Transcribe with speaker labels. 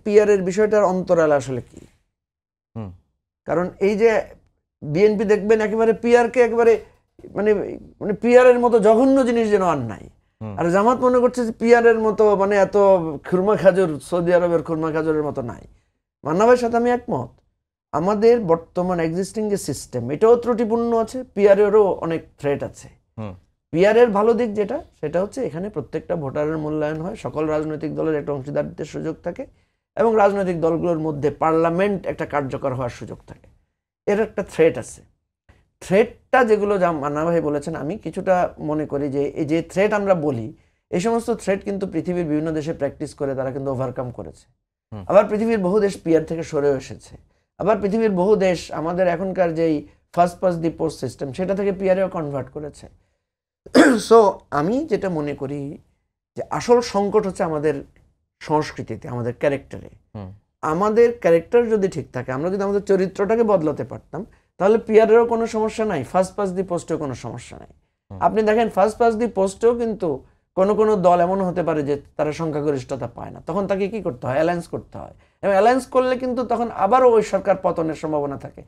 Speaker 1: পিয়ারের বিষয়টার অন্তরাল আসলে কি। কারণ এই যে বিএনপি দেখবেন একেবারে পিয়ারকে একেবারে মানে মানে পিয়ারের মতো জঘন্য জিনিস যেন আর নাই। আর জামাত মনে করছে যে পিয়ারের মতো মানে এত খুরমা খাজুর সৌদি আরবের খুরমা খাজুরের মতো নাই। মান্না ভাইয়ের সাথে আমি একমত, আমাদের বর্তমান এক্সিস্টিং যে সিস্টেম এটাও ত্রুটিপূর্ণ আছে, পিয়ারেরও অনেক থ্রেট আছে। পিয়ারের ভালো দিক যেটা সেটা হচ্ছে এখানে প্রত্যেকটা ভোটারের মূল্যায়ন হয়, সকল রাজনৈতিক দলের একটা অংশীদারিত্বের সুযোগ থাকে এবং রাজনৈতিক দলগুলোর মধ্যে পার্লামেন্ট একটা কার্যকর হওয়ার সুযোগ থাকে। এর একটা থ্রেট আছে। থ্রেটটা যেগুলো যা মান্না ভাই বলেছেন আমি কিছুটা মনে করি যে এই যে থ্রেট আমরা বলি এই সমস্ত থ্রেট কিন্তু পৃথিবীর বিভিন্ন দেশে প্র্যাকটিস করে তারা কিন্তু ওভারকাম করেছে। আবার পৃথিবীর বহু দেশ পিয়ার থেকে সরেও এসেছে। আবার পৃথিবীর বহু দেশ আমাদের এখনকার যেই first pass the post system সেটা থেকে পিয়ারেও কনভার্ট করেছে। সো আমি যেটা মনে করি যে আসল সংকট হচ্ছে আমাদের সংস্কৃতিতে, আমাদের ক্যারেক্টারে। আমাদের ক্যারেক্টার যদি ঠিক থাকে, আমরা যদি আমাদের চরিত্রটাকে বদলাতে পারতাম তাহলে পিয়ারেরও কোনো সমস্যা নাই, ফার্স্ট পাস দি পোস্টেও কোনো সমস্যা নাই। আপনি দেখেন ফার্স্ট পাস দি পোস্টেও কিন্তু কোনো দল এমন হতে পারে যে তারা সংখ্যাগরিষ্ঠতা পায় না, তখন তাকে কি করতে হয়, অ্যালায়েন্স করতে হয়। এবং অ্যালায়েন্স করলে কিন্তু তখন আবারও ওই সরকার পতনের সম্ভাবনা থাকে।